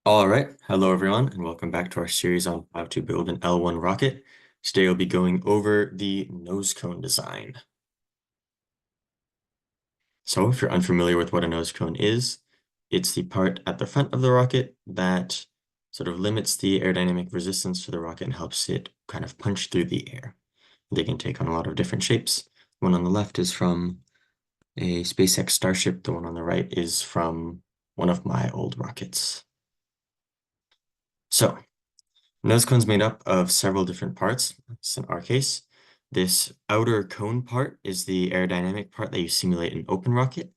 All right, hello everyone, and welcome back to our series on how to build an L1 rocket. Today we'll be going over the nose cone design. So if you're unfamiliar with what a nose cone is, it's the part at the front of the rocket that sort of limits the aerodynamic resistance to the rocket and helps it kind of punch through the air. They can take on a lot of different shapes. One on the left is from a SpaceX Starship. The one on the right is from one of my old rockets. So nose cone's made up of several different parts. So in our case, this outer cone part is the aerodynamic part that you simulate in open rocket.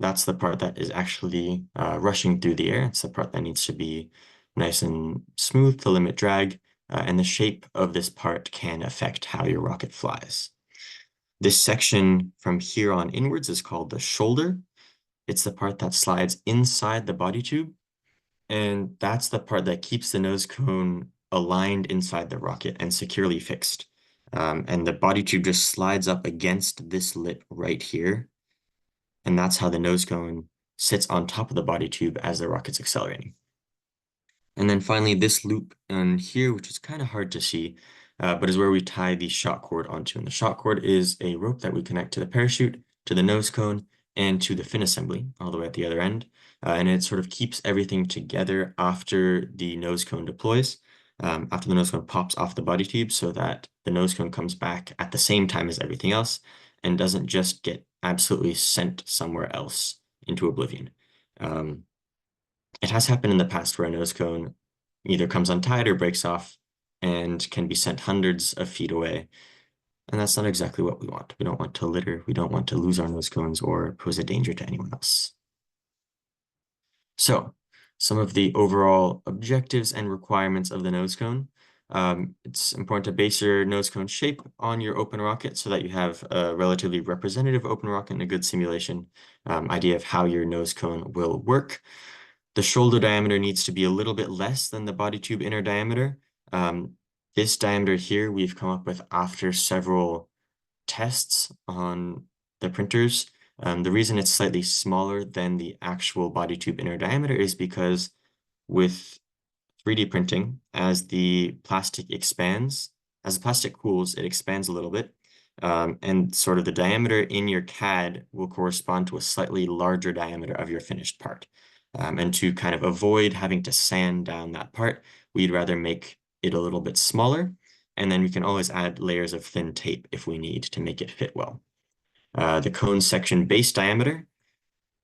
That's the part that is actually rushing through the air. It's the part that needs to be nice and smooth to limit drag, and the shape of this part can affect how your rocket flies. This section from here on inwards is called the shoulder. It's the part that slides inside the body tube, and that's the part that keeps the nose cone aligned inside the rocket and securely fixed. And the body tube just slides up against this lip right here. And that's how the nose cone sits on top of the body tube as the rocket's accelerating. And then finally, this loop on here, which is kind of hard to see, but is where we tie the shock cord onto. And the shock cord is a rope that we connect to the parachute, to the nose cone, and to the fin assembly all the way at the other end. And it sort of keeps everything together after the nose cone deploys, after the nose cone pops off the body tube, so that the nose cone comes back at the same time as everything else and doesn't just get absolutely sent somewhere else into oblivion. Um, it has happened in the past where a nose cone either comes untied or breaks off and can be sent hundreds of feet away. And that's not exactly what we want. We don't want to litter. We don't want to lose our nose cones or pose a danger to anyone else. So, some of the overall objectives and requirements of the nose cone. It's important to base your nose cone shape on your open rocket so that you have a relatively representative open rocket and a good simulation idea of how your nose cone will work. The shoulder diameter needs to be a little bit less than the body tube inner diameter. This diameter here we've come up with after several tests on the printers. The reason it's slightly smaller than the actual body tube inner diameter is because with 3D printing, as the plastic expands, as the plastic cools, it expands a little bit. And sort of the diameter in your CAD will correspond to a slightly larger diameter of your finished part. And to kind of avoid having to sand down that part, we'd rather make it a little bit smaller, and then we can always add layers of thin tape if we need to make it fit well. The cone section base diameter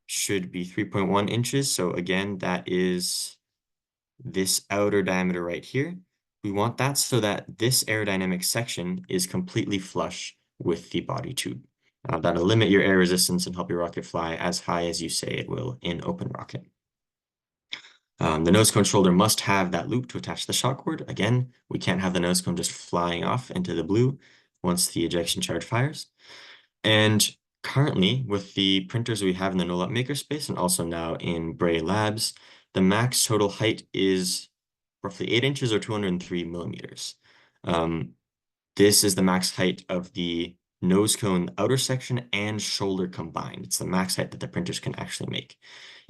should be 3.1 inches. So again, that is this outer diameter right here. We want that so that this aerodynamic section is completely flush with the body tube. That'll limit your air resistance and help your rocket fly as high as you say it will in open rocket. The nose cone shoulder must have that loop to attach the shock cord. Again, we can't have the nose cone just flying off into the blue once the ejection charge fires. And currently, with the printers we have in the Nolop makerspace and also now in Bray Labs, the max total height is roughly 8 inches or 203 millimeters. This is the max height of the nose cone outer section and shoulder combined. It's the max height that the printers can actually make.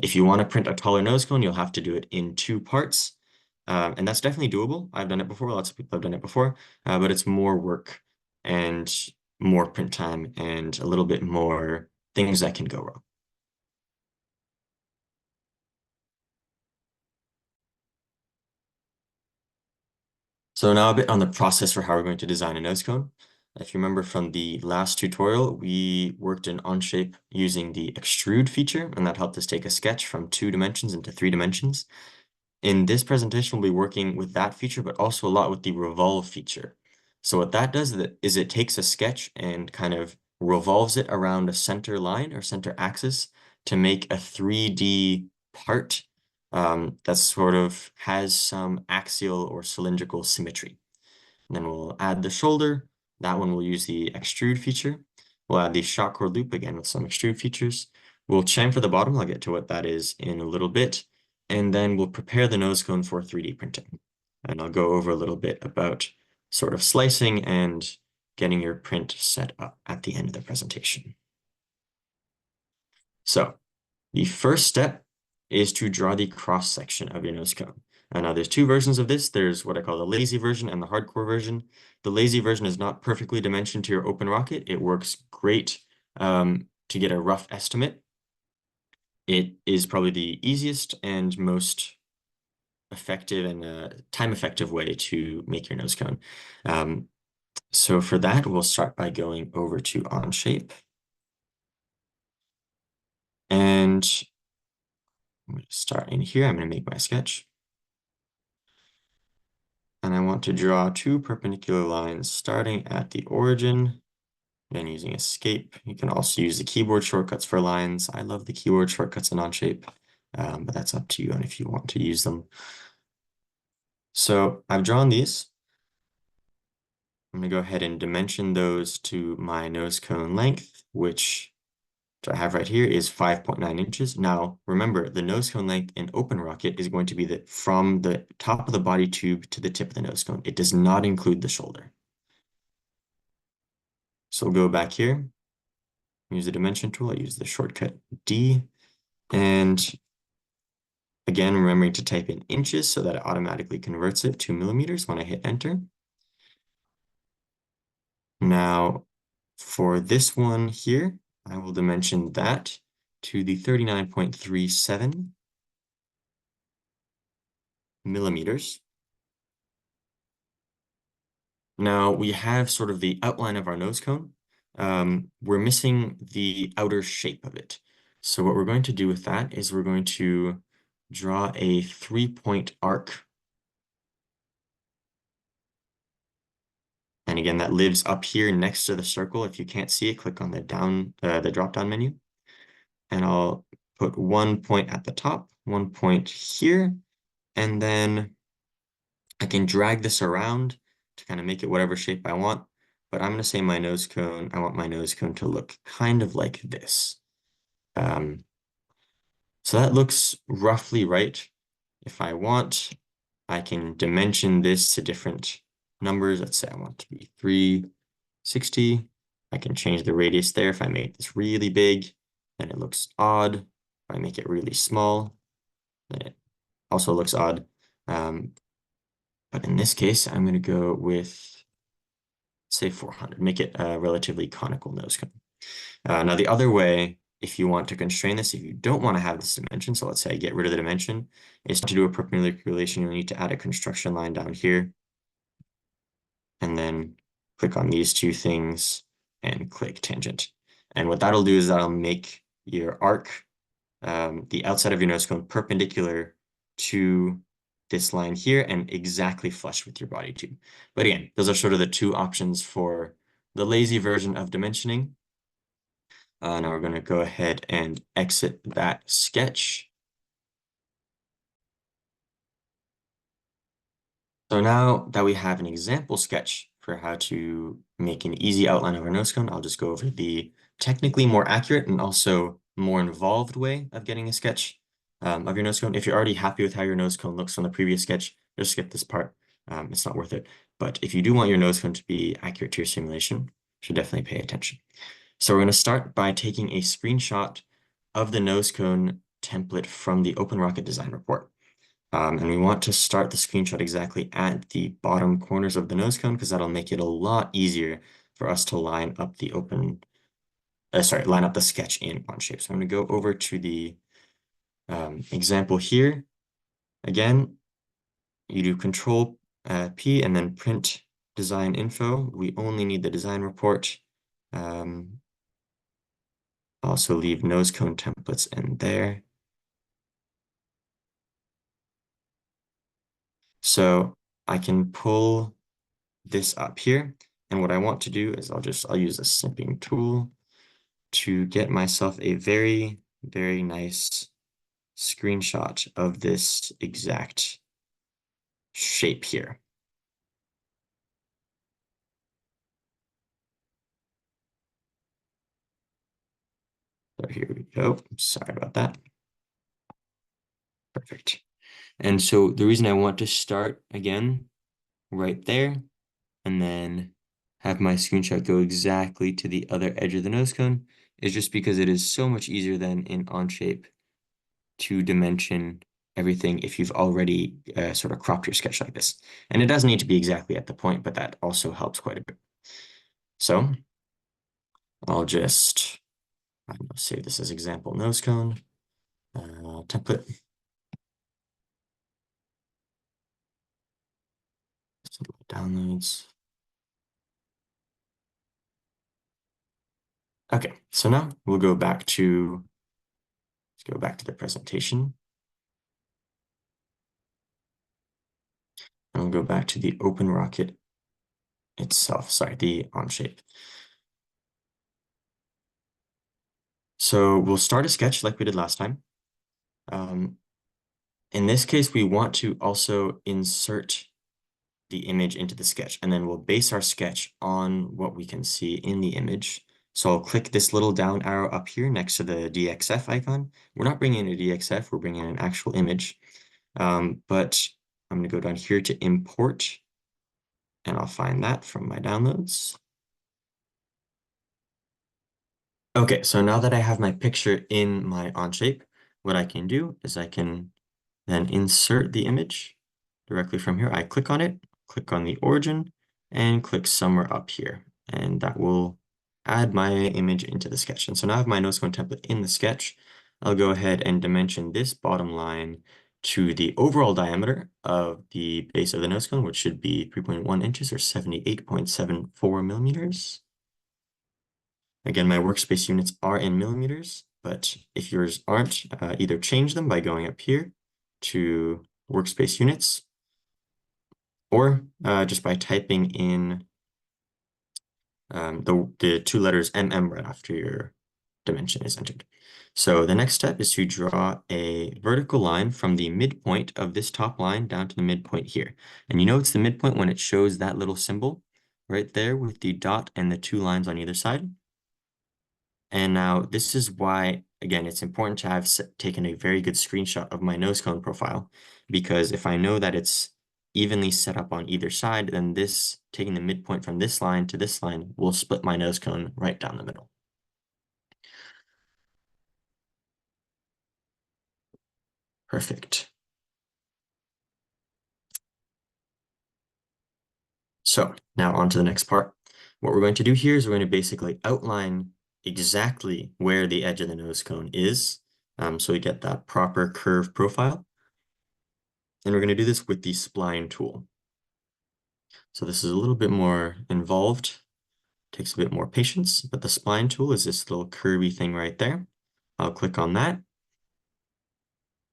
If you want to print a taller nose cone, you'll have to do it in 2 parts. And that's definitely doable. I've done it before. Lots of people have done it before, but it's more work and more print time and a little bit more things that can go wrong. So now a bit on the process for how we're going to design a nose cone. If you remember from the last tutorial, we worked in Onshape using the extrude feature, and that helped us take a sketch from 2 dimensions into 3 dimensions. In this presentation, we'll be working with that feature, but also a lot with the Revolve feature. So what that does is it takes a sketch and kind of revolves it around a center line or center axis to make a 3D part that sort of has some axial or cylindrical symmetry. And then we'll add the shoulder. That one we'll use the extrude feature. We'll add the shock cord loop again with some extrude features. We'll chamfer the bottom. I'll get to what that is in a little bit. And then we'll prepare the nose cone for 3D printing. And I'll go over a little bit about sort of slicing and getting your print set up at the end of the presentation. So the first step is to draw the cross section of your nose cone. Now there's two versions of this. There's what I call the lazy version and the hardcore version. The lazy version is not perfectly dimensioned to your open rocket. It works great to get a rough estimate. It is probably the easiest and most effective and time-effective way to make your nose cone. So for that, we'll start by going over to Onshape. And I'm going to start in here. I'm going to make my sketch. And I want to draw two perpendicular lines starting at the origin. Then using Escape. You can also use the keyboard shortcuts for lines. I love the keyboard shortcuts in Onshape, but that's up to you and if you want to use them. So I've drawn these. I'm going to go ahead and dimension those to my nose cone length, which I have right here is 5.9 inches. Now, remember, the nose cone length in open rocket is going to be from the top of the body tube to the tip of the nose cone. It does not include the shoulder. So we'll go back here, use the dimension tool. I use the shortcut D. And again, remembering to type in inches so that it automatically converts it to millimeters when I hit enter. Now, for this one here, I will dimension that to the 39.37 millimeters. Now we have sort of the outline of our nose cone. We're missing the outer shape of it. So what we're going to do with that is we're going to draw a 3-point arc. And again, that lives up here next to the circle. If you can't see it, click on the drop-down menu. And I'll put 1 point at the top, 1 point here, and then I can drag this around to kind of make it whatever shape I want. But I'm going to say my nose cone, I want my nose cone to look kind of like this. So that looks roughly right. If I want, I can dimension this to different numbers. Let's say I want to be 360. I can change the radius there. If I make this really big, then it looks odd. If I make it really small, then it also looks odd. But in this case, I'm going to go with, say, 400, make it a relatively conical nose cone. Now, the other way, if you want to constrain this, if you don't want to have this dimension, so let's say I get rid of the dimension, is to do a perpendicular relation, you'll need to add a construction line down here. And then click on these two things and click tangent. And what that'll do is that'll make your arc, the outside of your nose cone, perpendicular to this line here and exactly flush with your body tube. But again, those are sort of the two options for the lazy version of dimensioning. Now we're going to go ahead and exit that sketch. So now that we have an example sketch for how to make an easy outline of our nose cone, I'll just go over the technically more accurate and also more involved way of getting a sketch of your nose cone. If you're already happy with how your nose cone looks on the previous sketch, just skip this part. It's not worth it. But if you do want your nose cone to be accurate to your simulation, you should definitely pay attention. So we're going to start by taking a screenshot of the nose cone template from the OpenRocket design report. And we want to start the screenshot exactly at the bottom corners of the nose cone because that'll make it a lot easier for us to line up the line up the sketch in Onshape. So I'm going to go over to the example here. Again, you do Control P and then print design info. We only need the design report. Also leave nose cone templates in there. So I can pull this up here. And what I want to do is I'll use a snipping tool to get myself a very, very nice screenshot of this exact shape here. So here we go. Sorry about that. Perfect. And so the reason I want to start again right there and then have my screenshot go exactly to the other edge of the nose cone is just because it is so much easier than in Onshape to dimension everything if you've already sort of cropped your sketch like this. And it doesn't need to be exactly at the point, but that also helps quite a bit. So I'll just save this as example Nosecone template. Downloads. Okay, so now we'll go back to the presentation. And we'll go back to the open rocket itself, sorry, the Onshape. So we'll start a sketch like we did last time. In this case, we want to also insert the image into the sketch, and then we'll base our sketch on what we can see in the image. So I'll click this little down arrow up here next to the DXF icon. We're not bringing in a DXF, we're bringing in an actual image. But I'm going to go down here to import, and I'll find that from my downloads. Okay, so now that I have my picture in my Onshape, what I can do is I can then insert the image directly from here. I click on it, click on the origin, and click somewhere up here. And that will add my image into the sketch. And so now I have my Nosecone template in the sketch. I'll go ahead and dimension this bottom line to the overall diameter of the base of the Nosecone, which should be 3.1 inches or 78.74 millimeters. Again, my workspace units are in millimeters, but if yours aren't, either change them by going up here to workspace units, or just by typing in the two letters right after your dimension is entered. So the next step is to draw a vertical line from the midpoint of this top line down to the midpoint here. And you know it's the midpoint when it shows that little symbol right there with the dot and the two lines on either side. And now this is why, again, it's important to have taken a very good screenshot of my Nosecone profile, because if I know that it's evenly set up on either side, then this, taking the midpoint from this line to this line, will split my Nosecone right down the middle. Perfect. So now on to the next part. What we're going to do here is we're going to basically outline exactly where the edge of the Nosecone is, so we get that proper curve profile. And we're going to do this with the spline tool. So this is a little bit more involved, takes a bit more patience, but the spline tool is this little curvy thing right there. I'll click on that.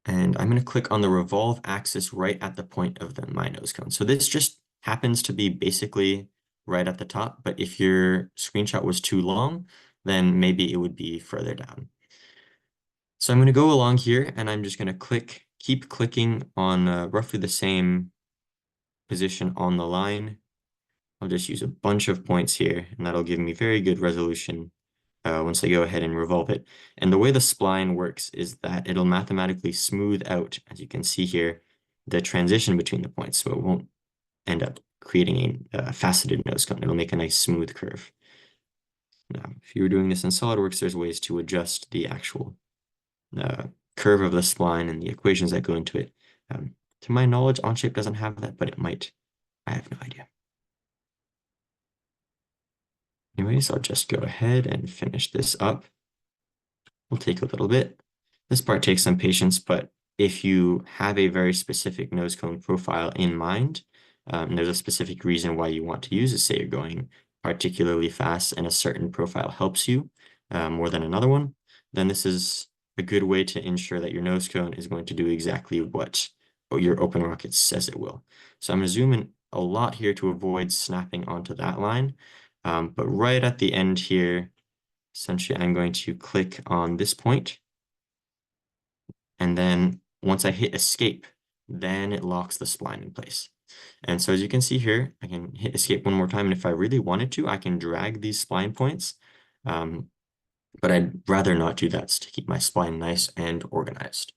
And I'm going to click on the revolve axis right at the point of my Nosecone. So this just happens to be basically right at the top, but if your screenshot was too long, then maybe it would be further down. So I'm going to go along here and I'm just going to keep clicking on roughly the same position on the line. I'll just use a bunch of points here, and that'll give me very good resolution once I go ahead and revolve it. And the way the spline works is that it'll mathematically smooth out, as you can see here, the transition between the points, so it won't end up creating a faceted Nosecone. It'll make a nice smooth curve. Now, if you were doing this in SolidWorks, there's ways to adjust the actual curve of the spline and the equations that go into it. To my knowledge, Onshape doesn't have that, but it might. I have no idea. Anyways, I'll just go ahead and finish this up. Will take a little bit. This part takes some patience, but if you have a very specific Nosecone profile in mind, there's a specific reason why you want to use it. Say you're going particularly fast and a certain profile helps you more than another one, then this is a good way to ensure that your Nosecone is going to do exactly what your open rocket says it will. So I'm going to zoom in a lot here to avoid snapping onto that line. But right at the end here, essentially, I'm going to click on this point. And then once I hit escape, then it locks the spline in place. And so as you can see here, I can hit escape one more time. And if I really wanted to, I can drag these spline points. But I'd rather not do that to keep my spline nice and organized.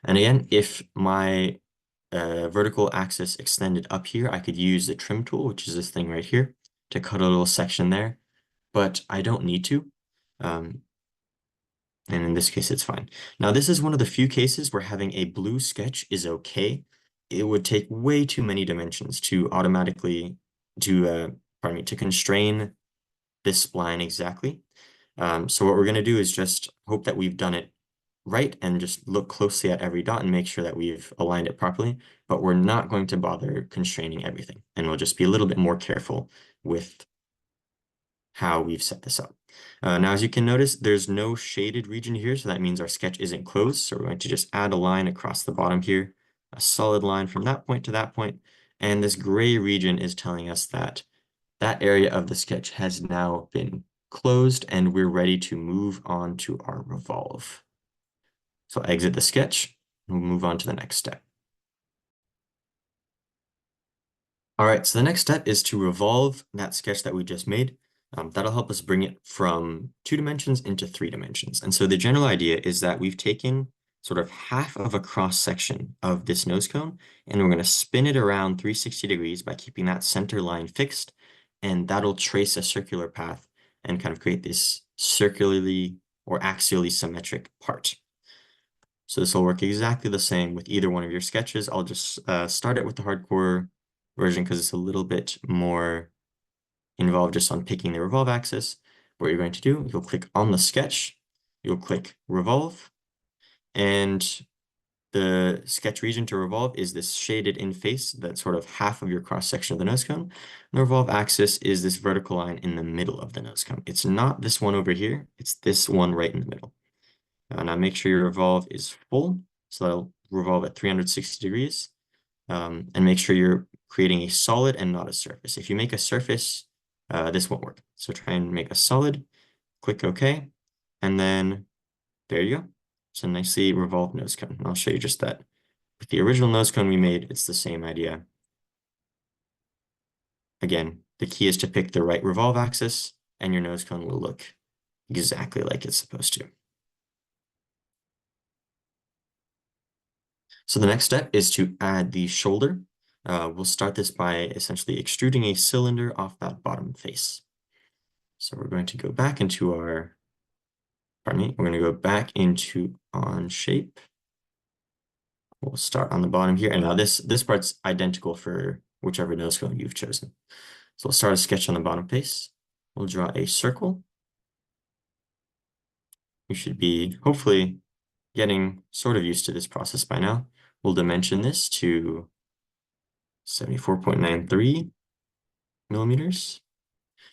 And again, if my vertical axis extended up here, I could use the trim tool, which is this thing right here, to cut a little section there, but I don't need to. And in this case, it's fine. Now, this is one of the few cases where having a blue sketch is okay. It would take way too many dimensions to automatically, to, pardon me, to constrain this spline exactly. So what we're going to do is just hope that we've done it right and just look closely at every dot and make sure that we've aligned it properly, but we're not going to bother constraining everything. And we'll just be a little bit more careful with how we've set this up. Now, as you can notice, there's no shaded region here, so that means our sketch isn't closed. So we're going to just add a line across the bottom here, a solid line from that point to that point. And this gray region is telling us that that area of the sketch has now been closed and we're ready to move on to our revolve. So exit the sketch, and we'll move on to the next step. All right, so the next step is to revolve that sketch that we just made. That'll help us bring it from 2 dimensions into 3 dimensions. And so the general idea is that we've taken sort of half of a cross section of this nose cone, and we're going to spin it around 360 degrees by keeping that center line fixed, and that'll trace a circular path and kind of create this circularly or axially symmetric part. So this will work exactly the same with either one of your sketches. I'll just start it with the hardcore version because it's a little bit more involved just on picking the revolve axis. What you're going to do, you'll click on the sketch, you'll click revolve, and the sketch region to revolve is this shaded in face, that's sort of half of your cross section of the nose cone. And the revolve axis is this vertical line in the middle of the nose cone. It's not this one over here, it's this one right in the middle. Now make sure your revolve is full, so that'll revolve at 360 degrees. And make sure you're creating a solid and not a surface. If you make a surface, this won't work. So try and make a solid, click OK, and then there you go. It's a nicely revolved nose cone. And I'll show you just that. With the original nose cone we made, it's the same idea. Again, the key is to pick the right revolve axis, and your nose cone will look exactly like it's supposed to. So the next step is to add the shoulder. We'll start this by essentially extruding a cylinder off that bottom face. So we're going to go back into our, pardon me, we're going to go back into on shape. We'll start on the bottom here. And now this part's identical for whichever nose cone you've chosen. So we'll start a sketch on the bottom face. We'll draw a circle. You should be hopefully getting sort of used to this process by now. We'll dimension this to 74.93 millimeters.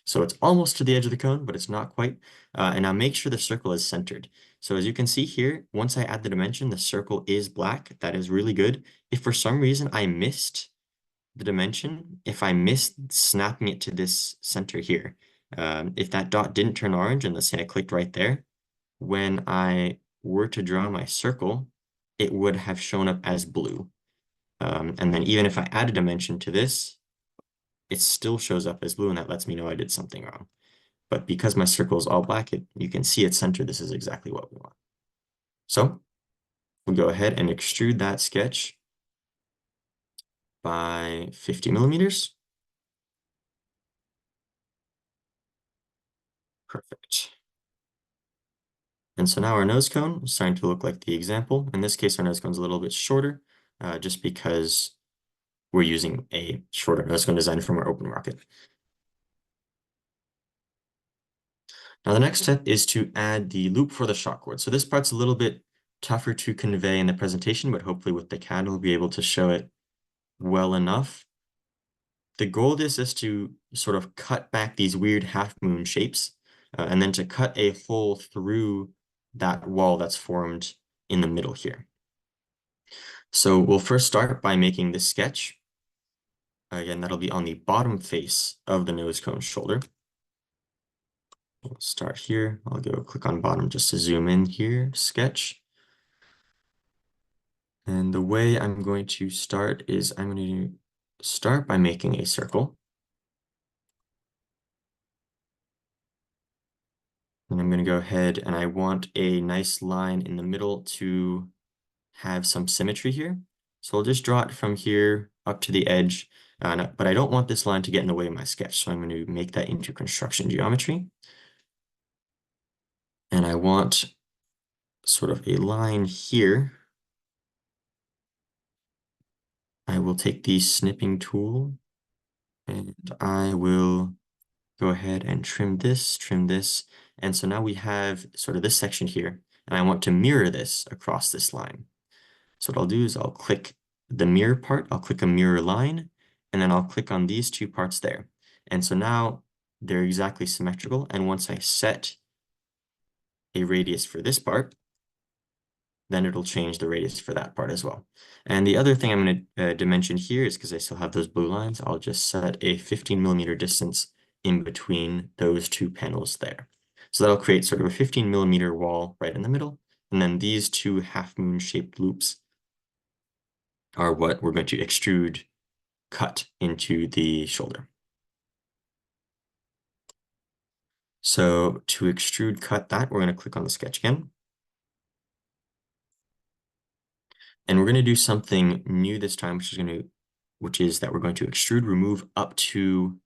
So it's almost to the edge of the cone, but it's not quite. And now make sure the circle is centered. So as you can see here, once I add the dimension, the circle is black. That is really good. If for some reason I missed the dimension, if I missed snapping it to this center here, if that dot didn't turn orange, and let's say I clicked right there, when I were to draw my circle, it would have shown up as blue. And then even if I add a dimension to this, it still shows up as blue, and that lets me know I did something wrong. But because my circle is all black, you can see it's centered. This is exactly what we want. So we'll go ahead and extrude that sketch by 50 millimeters. Perfect. And so now our nose cone is starting to look like the example. In this case, our nose cone is a little bit shorter, just because we're using a shorter nose cone design from our open rocket. Now the next step is to add the loop for the shock cord. So this part's a little bit tougher to convey in the presentation, but hopefully with the CAD we'll be able to show it well enough. The goal of this is to sort of cut back these weird half moon shapes, and then to cut a hole through that wall that's formed in the middle here. So we'll first start by making this sketch. Again, that'll be on the bottom face of the nose cone shoulder. We'll start here. I'll go click on bottom just to zoom in here, sketch. And the way I'm going to start is I'm going to start by making a circle. And I'm going to go ahead and I want a nice line in the middle to have some symmetry here. So I'll just draw it from here up to the edge, but I don't want this line to get in the way of my sketch. So I'm going to make that into construction geometry. And I want sort of a line here. I will take the snipping tool and I will go ahead and trim this, trim this. And so now we have sort of this section here, and I want to mirror this across this line. So what I'll do is I'll click the mirror part, I'll click a mirror line, and then I'll click on these two parts there. And so now they're exactly symmetrical. And once I set a radius for this part, then it'll change the radius for that part as well. And the other thing I'm going to dimension here is because I still have those blue lines, I'll just set a 15mm distance in between those two panels there. So that'll create sort of a 15mm wall right in the middle. And then these two half-moon shaped loops are what we're going to extrude cut into the shoulder. So to extrude cut that, we're going to click on the sketch again. And we're going to do something new this time, which is that we're going to extrude remove up to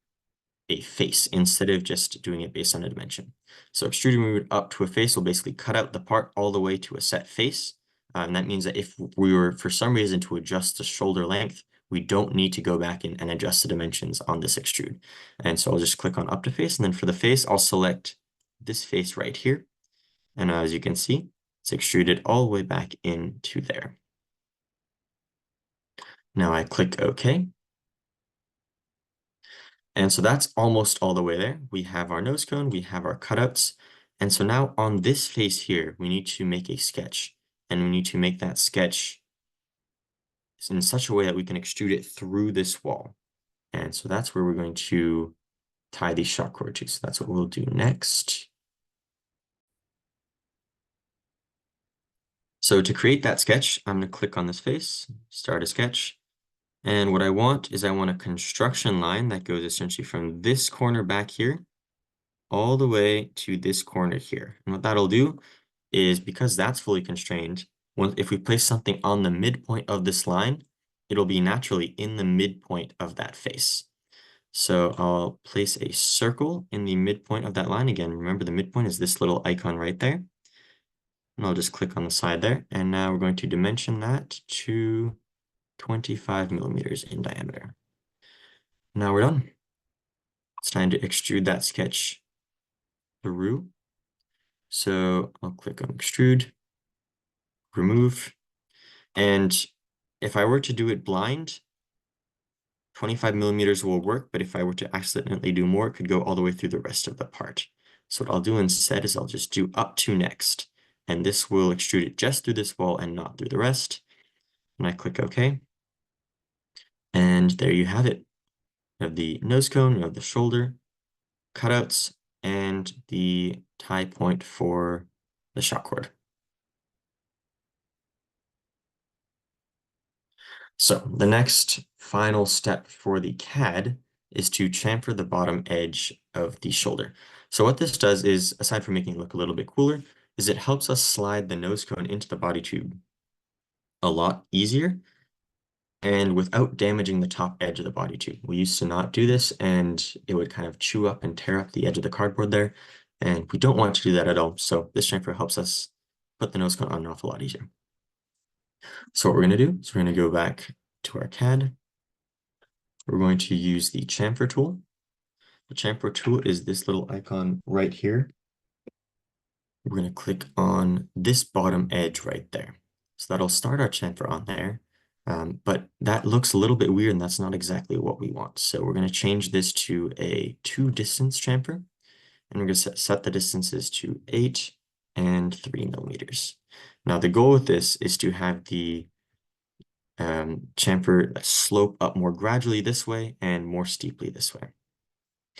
a face instead of just doing it based on a dimension. So extrude remove up to a face will basically cut out the part all the way to a set face. And that means that if we were for some reason to adjust the shoulder length, we don't need to go back and adjust the dimensions on this extrude. And so I'll just click on up to face. And then for the face, I'll select this face right here. And as you can see, it's extruded all the way back into there. Now I click OK. And so that's almost all the way there. We have our nose cone, we have our cutouts. And so now on this face here, we need to make a sketch. And we need to make that sketch in such a way that we can extrude it through this wall. And so that's where we're going to tie the shock cord to. So that's what we'll do next. So to create that sketch, I'm going to click on this face, start a sketch. And what I want is I want a construction line that goes essentially from this corner back here all the way to this corner here. And what that'll do is, because that's fully constrained, if we place something on the midpoint of this line, it'll be naturally in the midpoint of that face. So I'll place a circle in the midpoint of that line. Again, remember the midpoint is this little icon right there. And I'll just click on the side there. And now we're going to dimension that to 25mm in diameter. Now we're done. It's time to extrude that sketch through. So I'll click on extrude, remove, and if I were to do it blind, 25mm will work, but if I were to accidentally do more, it could go all the way through the rest of the part. So what I'll do instead is I'll just do up to next, and this will extrude it just through this wall and not through the rest. And I click OK. And there you have it. You have the nose cone, you have the shoulder, cutouts, and the tie point for the shock cord. So the next final step for the CAD is to chamfer the bottom edge of the shoulder. So what this does is, aside from making it look a little bit cooler, is it helps us slide the nose cone into the body tube a lot easier and without damaging the top edge of the body tube. We used to not do this, and it would kind of chew up and tear up the edge of the cardboard there, and we don't want to do that at all. So this chamfer helps us put the nose cone on and off a lot easier. So what we're going to do is we're going to go back to our CAD. We're going to use the chamfer tool. The chamfer tool is this little icon right here. We're going to click on this bottom edge right there. So that'll start our chamfer on there. But that looks a little bit weird, and that's not exactly what we want. So we're going to change this to a 2 distance chamfer. And we're going to set the distances to 8 and 3mm. Now the goal with this is to have the chamfer slope up more gradually this way and more steeply this way.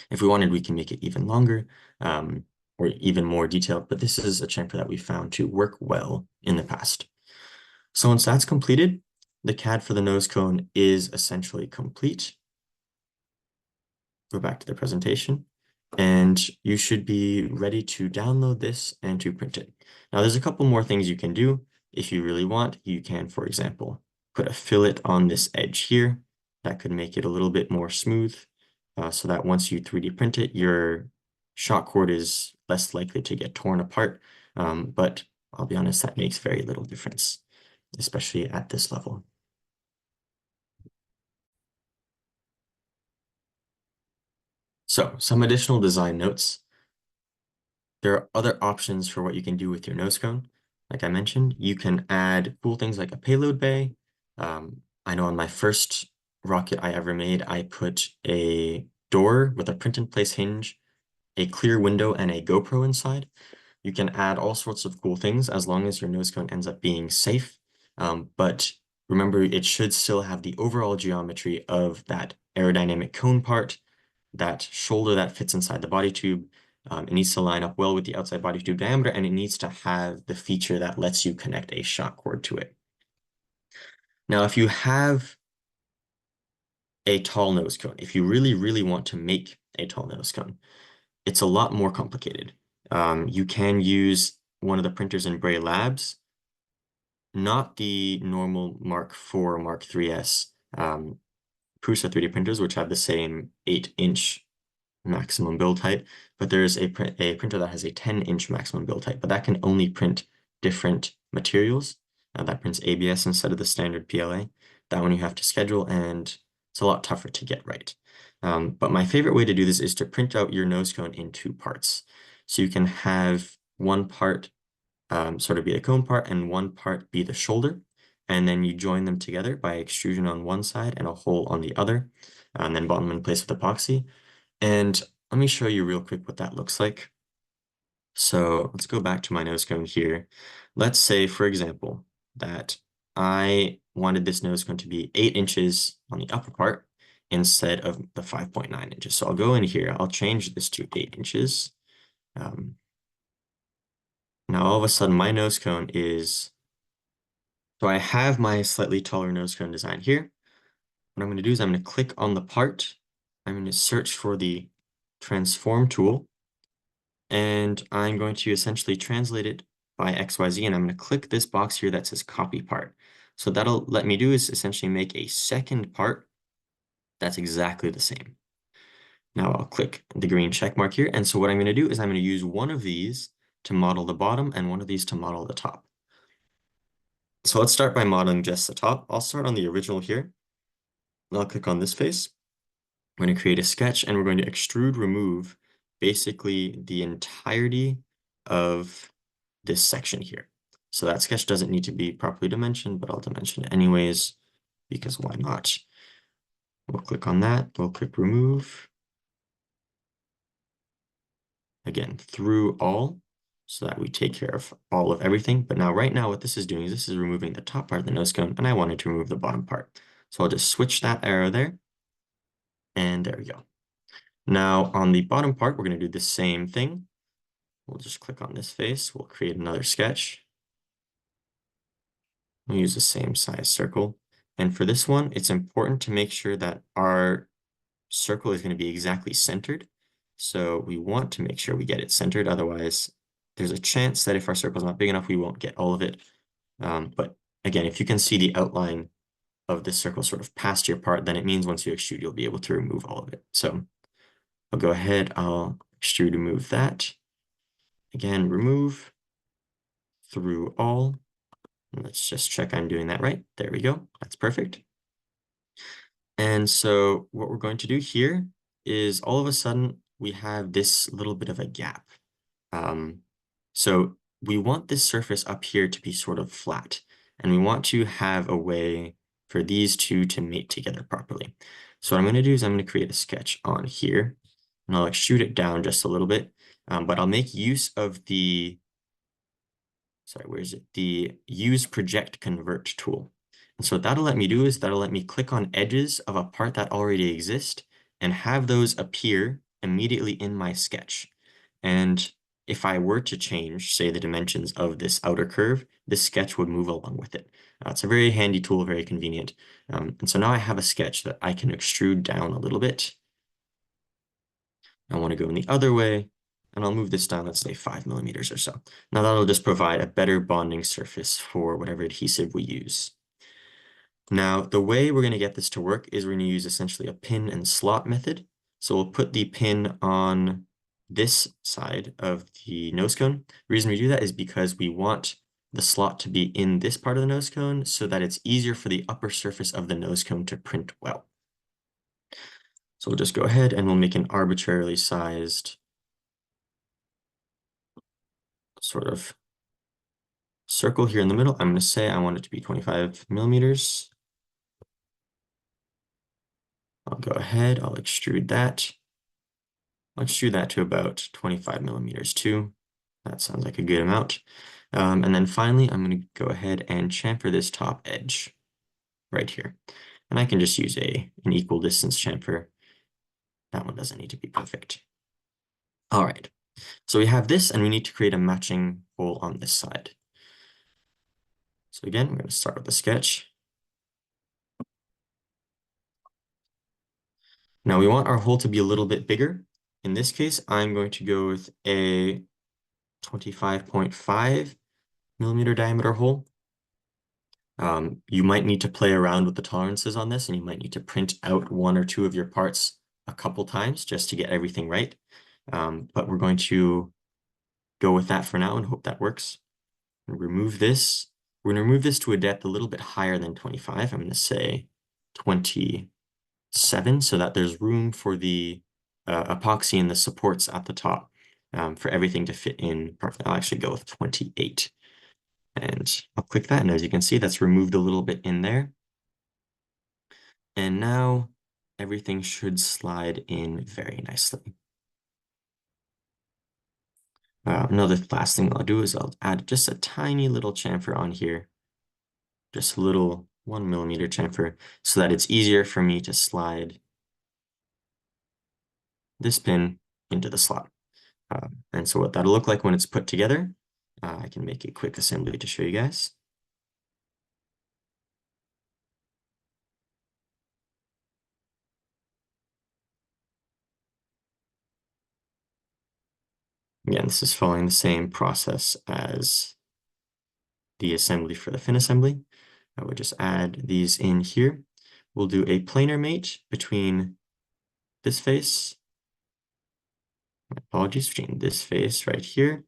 If we wanted, we can make it even longer or even more detailed, but this is a chamfer that we found to work well in the past. So once that's completed, the CAD for the nose cone is essentially complete. Go back to the presentation, and you should be ready to download this and to print it. Now, there's a couple more things you can do. If you really want, you can, for example, put a fillet on this edge here. That could make it a little bit more smooth so that once you 3D print it, your shock cord is less likely to get torn apart. But I'll be honest, that makes very little difference, especially at this level. So some additional design notes. There are other options for what you can do with your nose cone. Like I mentioned, you can add cool things like a payload bay. I know on my first rocket I ever made, I put a door with a print-in-place hinge, a clear window, and a GoPro inside. You can add all sorts of cool things as long as your nose cone ends up being safe. But remember, it should still have the overall geometry of that aerodynamic cone part, that shoulder that fits inside the body tube. It needs to line up well with the outside body tube diameter, and it needs to have the feature that lets you connect a shock cord to it. Now, if you have a tall nose cone, if you really, really want to make a tall nose cone, it's a lot more complicated. You can use one of the printers in Bray Labs, not the normal Mark IV, Mark III's Prusa 3D printers, which have the same 8-inch maximum build height, but there's a printer that has a 10-inch maximum build height, but that can only print different materials. That prints ABS instead of the standard PLA. That one you have to schedule, and it's a lot tougher to get right. But my favorite way to do this is to print out your nose cone in 2 parts. So you can have one part sort of be the cone part and one part be the shoulder. And then you join them together by extrusion on one side and a hole on the other, and then bond them in place with epoxy. And let me show you real quick what that looks like. So let's go back to my nose cone here. Let's say, for example, that I wanted this nose cone to be 8 inches on the upper part instead of the 5.9 inches. So I'll go in here, I'll change this to 8 inches. Now all of a sudden my nose cone is, so I have my slightly taller nose cone design here. What I'm going to do is I'm going to click on the part. I'm going to search for the transform tool, and I'm going to essentially translate it by XYZ, and I'm going to click this box here that says copy part. So that'll let me do is essentially make a second part that's exactly the same. Now I'll click the green check mark here. And so what I'm going to do is I'm going to use one of these to model the bottom and one of these to model the top. So let's start by modeling just the top. I'll start on the original here. I'll click on this face. We're going to create a sketch, and we're going to extrude remove basically the entirety of this section here. So that sketch doesn't need to be properly dimensioned, but I'll dimension it anyways, because why not? We'll click on that. We'll click remove. Again, through all, so that we take care of all of everything. But now, right now, what this is doing is this is removing the top part of the nose cone, and I wanted to remove the bottom part. So I'll just switch that arrow there, and there we go. Now, on the bottom part, we're going to do the same thing. We'll just click on this face. We'll create another sketch. We'll use the same size circle. And for this one, it's important to make sure that our circle is going to be exactly centered. So we want to make sure we get it centered. Otherwise, there's a chance that if our circle is not big enough, we won't get all of it. But again, if you can see the outline of this circle sort of past your part, then it means once you extrude, you'll be able to remove all of it. So I'll go ahead, I'll extrude remove that. Again, remove through all. Let's just check I'm doing that right. There we go. That's perfect. And so what we're going to do here is all of a sudden we have this little bit of a gap. So we want this surface up here to be sort of flat, and we want to have a way for these two to mate together properly. So what I'm going to do is I'm going to create a sketch on here, and I'll extrude it down just a little bit, but I'll make use of the, sorry, where is it? The use project convert tool. And so what that'll let me do is that'll let me click on edges of a part that already exists and have those appear immediately in my sketch. And if I were to change, say, the dimensions of this outer curve, this sketch would move along with it. It's a very handy tool, very convenient. And so now I have a sketch that I can extrude down a little bit. I want to go in the other way, and I'll move this down, let's say 5 millimeters or so. Now that'll just provide a better bonding surface for whatever adhesive we use. Now, the way we're going to get this to work is we're going to use essentially a pin and slot method. So we'll put the pin on this side of the nose cone. The reason we do that is because we want the slot to be in this part of the nose cone so that it's easier for the upper surface of the nose cone to print well. So we'll just go ahead and we'll make an arbitrarily sized sort of circle here in the middle. I'm going to say I want it to be 25 millimeters. I'll go ahead, I'll extrude that. I'll extrude that to about 25 millimeters too. That sounds like a good amount. And then finally, I'm going to go ahead and chamfer this top edge right here. And I can just use an equal distance chamfer. That one doesn't need to be perfect. All right, so we have this and we need to create a matching hole on this side. So again, we're going to start with the sketch. Now we want our hole to be a little bit bigger. In this case, I'm going to go with a 25.5 millimeter diameter hole. You might need to play around with the tolerances on this, and you might need to print out one or two of your parts a couple times just to get everything right. But we're going to go with that for now and hope that works. Remove this. We're going to remove this to a depth a little bit higher than 25. I'm going to say 27 so that there's room for the epoxy and the supports at the top for everything to fit in. I'll actually go with 28. And I'll click that, and as you can see, that's removed a little bit in there. And now everything should slide in very nicely. Another last thing I'll do is I'll add just a tiny little chamfer on here, just a little 1 millimeter chamfer, so that it's easier for me to slide this pin into the slot. And so what that'll look like when it's put together, I can make a quick assembly to show you guys. Again, this is following the same process as the assembly for the fin assembly. I would just add these in here. We'll do a planar mate between this face, my apologies, between this face right here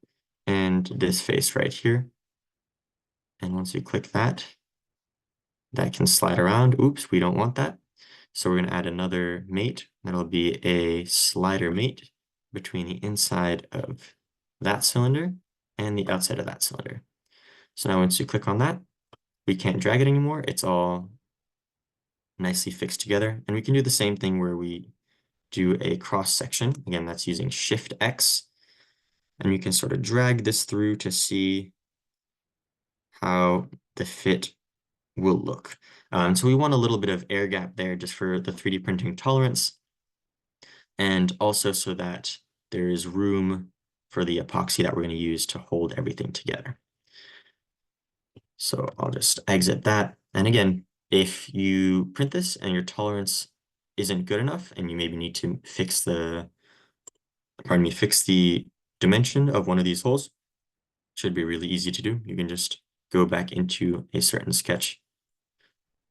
and this face right here. And once you click that, that can slide around. Oops, we don't want that. So we're going to add another mate. That'll be a slider mate between the inside of that cylinder and the outside of that cylinder. So now once you click on that, we can't drag it anymore. It's all nicely fixed together. And we can do the same thing where we do a cross section. Again, that's using Shift X. And you can sort of drag this through to see how the fit will look. So we want a little bit of air gap there just for the 3D printing tolerance. And also so that there is room for the epoxy that we're going to use to hold everything together. So I'll just exit that. And again, if you print this and your tolerance isn't good enough and you maybe need to fix the dimension of one of these holes, should be really easy to do. You can just go back into a certain sketch,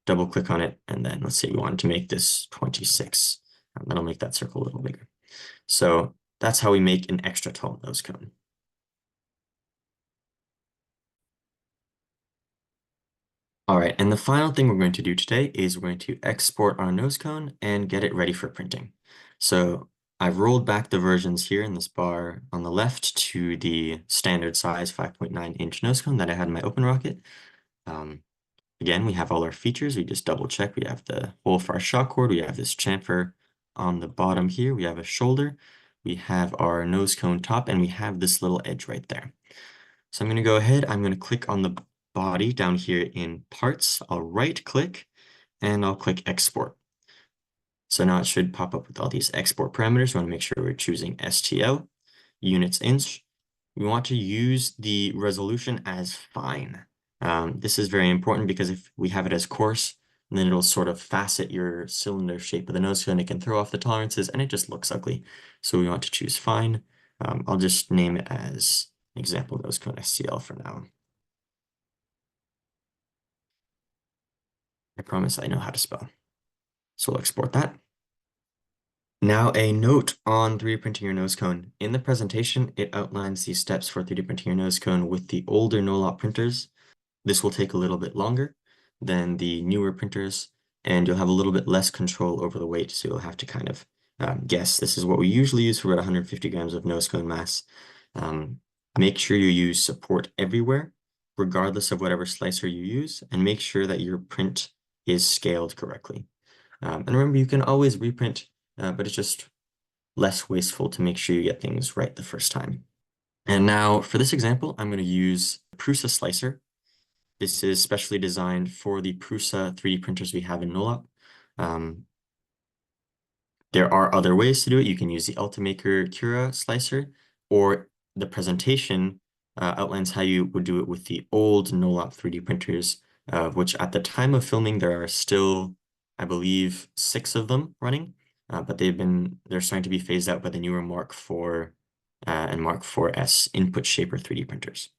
double click on it, and then let's say we wanted to make this 26. And that'll make that circle a little bigger. So that's how we make an extra tall nose cone. All right, and the final thing we're going to do today is we're going to export our nose cone and get it ready for printing. So I've rolled back the versions here in this bar on the left to the standard size 5.9-inch nose cone that I had in my open rocket. Again, we have all our features. We just double check. We have the hole for our shock cord. We have this chamfer on the bottom here. We have a shoulder. We have our nose cone top, and we have this little edge right there. So I'm going to go ahead. I'm going to click on the body down here in parts. I'll right click and I'll click export. So now it should pop up with all these export parameters. We want to make sure we're choosing STL, units inch. We want to use the resolution as fine. This is very important because if we have it as coarse, then it'll sort of facet your cylinder shape of the nose cone. It can throw off the tolerances and it just looks ugly. So we want to choose fine. I'll just name it as example nose cone STL for now. I promise I know how to spell. So we'll export that. Now, a note on 3D printing your nose cone. In the presentation, it outlines the steps for 3D printing your nose cone with the older Nolop printers. This will take a little bit longer than the newer printers, and you'll have a little bit less control over the weight, so you'll have to kind of guess. This is what we usually use for about 150 grams of nose cone mass. Um, Make sure you use support everywhere, regardless of whatever slicer you use, and make sure that your print is scaled correctly. And remember, you can always reprint, but it's just less wasteful to make sure you get things right the first time. And now for this example, I'm going to use Prusa Slicer. This is specially designed for the Prusa 3D printers we have in Nolop. There are other ways to do it. You can use the Ultimaker Cura slicer, or the presentation outlines how you would do it with the old Nolop 3D printers, which at the time of filming, there are still, I believe, 6 of them running, but they're starting to be phased out by the newer Mark IV and Mark IV-S input shaper 3D printers.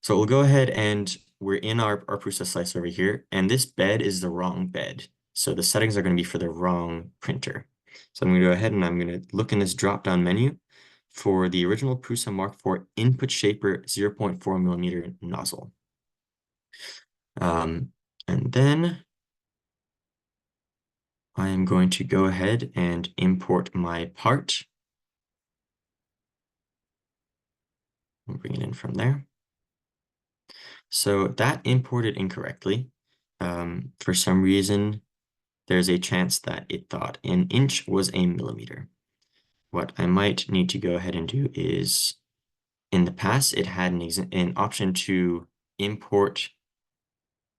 So we'll go ahead and we're in our Prusa slicer over here, and this bed is the wrong bed. So the settings are going to be for the wrong printer. So I'm going to go ahead and I'm going to look in this drop-down menu for the original Prusa Mark IV input shaper 0.4 millimeter nozzle. And then I am going to go ahead and import my part. We'll bring it in from there. So that imported incorrectly. For some reason, there's a chance that it thought an inch was a millimeter. What I might need to go ahead and do is, in the past, it had an option to import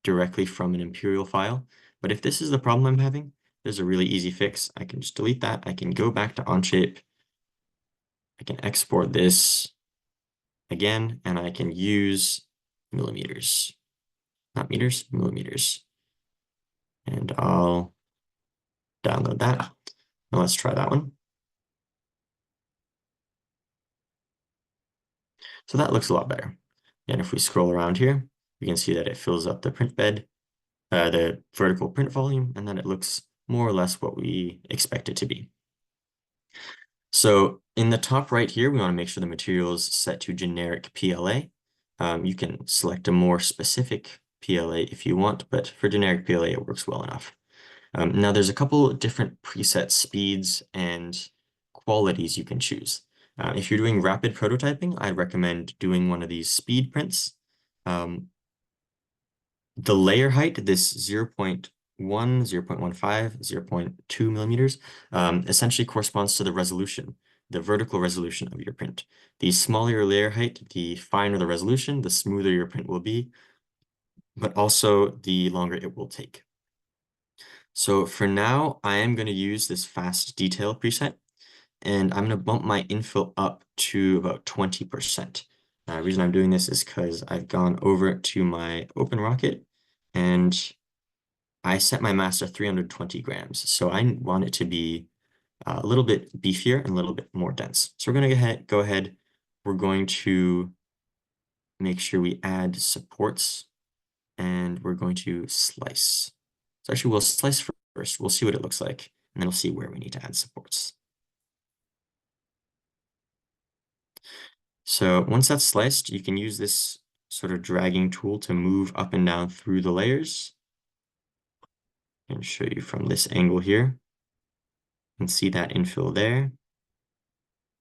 directly from an imperial file. But if this is the problem I'm having, there's a really easy fix. I can just delete that. I can go back to Onshape. I can export this again, and I can use millimeters. Not meters, millimeters. And I'll download that. Now let's try that one. So that looks a lot better. And if we scroll around here, we can see that it fills up the print bed, the vertical print volume, and then it looks more or less what we expect it to be. So in the top right here, we want to make sure the material is set to generic PLA. You can select a more specific PLA if you want, but for generic PLA, it works well enough. Now there's a couple different preset speeds and qualities you can choose. If you're doing rapid prototyping, I'd recommend doing one of these speed prints. The layer height, this 0.1, 0.15, 0.2 millimeters, essentially corresponds to the resolution, the vertical resolution of your print. The smaller your layer height, the finer the resolution, the smoother your print will be, but also the longer it will take. So for now, I am going to use this fast detail preset, and I'm going to bump my infill up to about 20%. The reason I'm doing this is because I've gone over to my open rocket and I set my mass to 320 grams. So I want it to be a little bit beefier and a little bit more dense. So we're going to go ahead. We're going to make sure we add supports, and we're going to slice. So actually, we'll slice first. We'll see what it looks like, and then we'll see where we need to add supports. So once that's sliced, you can use this sort of dragging tool to move up and down through the layers. And show you from this angle here. And see that infill there.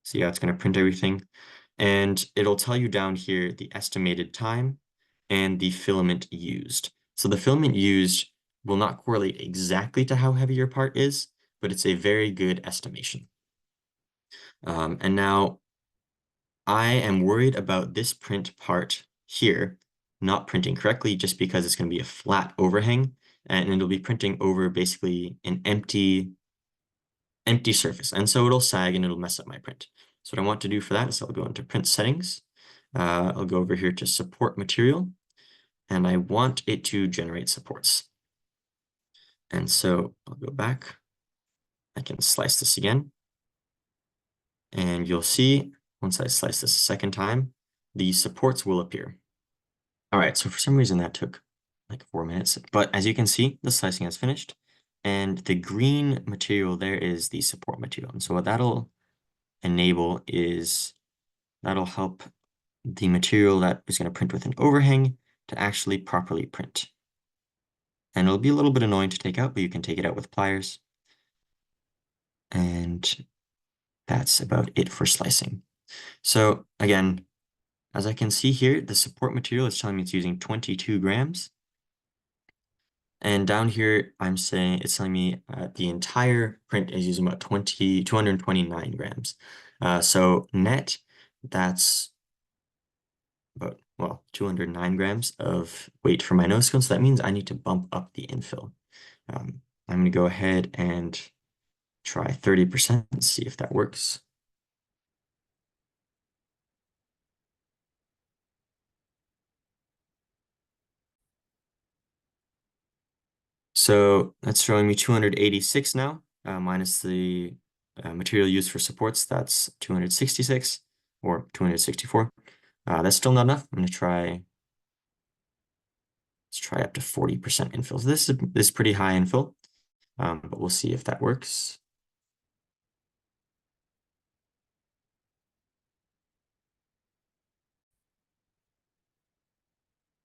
See how it's going to print everything. And it'll tell you down here the estimated time and the filament used. So the filament used will not correlate exactly to how heavy your part is, but it's a very good estimation. And now I am worried about this print part here not printing correctly just because it's going to be a flat overhang and it'll be printing over basically an empty surface. And so it'll sag and it'll mess up my print. So what I want to do for that is I'll go into print settings. I'll go over here to support material, and I want it to generate supports. And so I'll go back. I can slice this again. And you'll see once I slice this a second time, the supports will appear. All right, so for some reason that took like 4 minutes, but as you can see, the slicing has finished And the green material there is the support material. And so what that'll enable is that'll help the material that is going to print with an overhang to actually properly print. And it'll be a little bit annoying to take out, but you can take it out with pliers. And that's about it for slicing. So again, as I can see here, the support material is telling me it's using 22 grams. And down here, I'm saying it's telling me the entire print is using about 229 grams. So net, that's about, well, 209 grams of weight for my nose cone. So that means I need to bump up the infill. I'm going to go ahead and try 30% and see if that works. So that's showing me 286 now, minus the material used for supports. That's 266 or 264. That's still not enough. I'm going to try, let's try up to 40% infill. So this is pretty high infill, but we'll see if that works.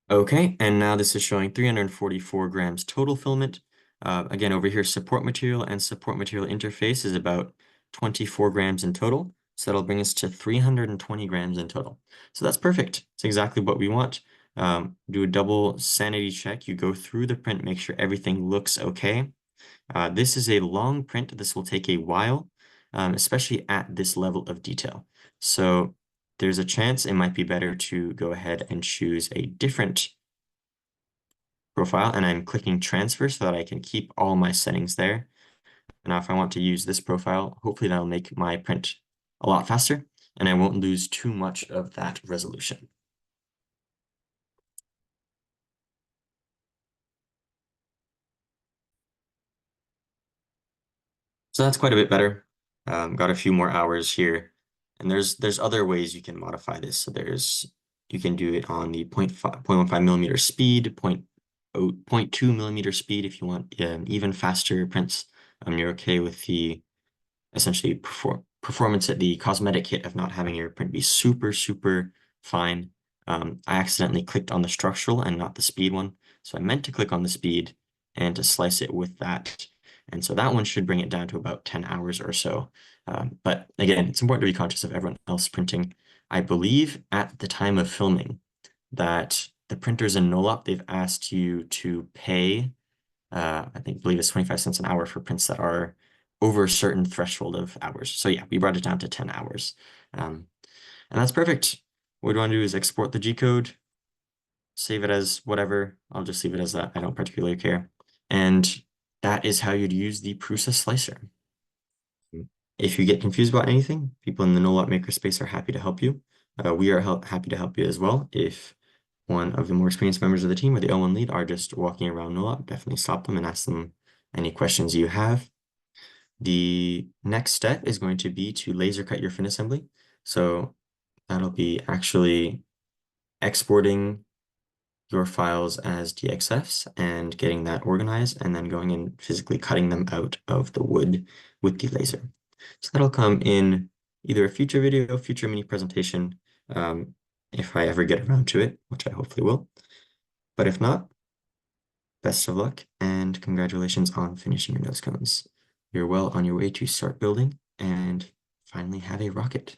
Okay, and now this is showing 344 grams total filament. Again, over here, support material and support material interface is about 24 grams in total. So that'll bring us to 320 grams in total. So that's perfect. It's exactly what we want. Do a double sanity check. You go through the print, make sure everything looks okay. This is a long print. This will take a while, especially at this level of detail. So there's a chance it might be better to go ahead and choose a different profile, and I'm clicking transfer so that I can keep all my settings there. Now, if I want to use this profile, hopefully that'll make my print a lot faster, and I won't lose too much of that resolution. So that's quite a bit better. Got a few more hours here. And there's other ways you can modify this. So you can do it on the 0.15 millimeter speed, 0.2 millimeter speed if you want even faster prints. You're okay with the essentially performance at the cosmetic hit of not having your print be super, super fine. I accidentally clicked on the structural and not the speed one. So I meant to click on the speed and to slice it with that. And so that one should bring it down to about 10 hours or so. But again, it's important to be conscious of everyone else printing. I believe at the time of filming that the printers in Nolop, they've asked you to pay, believe it's 25 cents an hour for prints that are over a certain threshold of hours. So yeah, we brought it down to 10 hours. And that's perfect. What we want to do is export the G code, save it as whatever. I'll just leave it as that. I don't particularly care. And that is how you'd use the Prusa Slicer. If you get confused about anything, people in the Nolop makerspace are happy to help you. We are happy to help you as well. If one of the more experienced members of the team or the L1 lead are just walking around Nolop, definitely stop them and ask them any questions you have. The next step is going to be to laser cut your fin assembly. So that'll be actually exporting your files as DXFs and getting that organized and then going and physically cutting them out of the wood with the laser. So that'll come in either a future video, future mini presentation, if I ever get around to it, which I hopefully will. But if not, best of luck and congratulations on finishing your nose cones. You're well on your way to start building and finally have a rocket.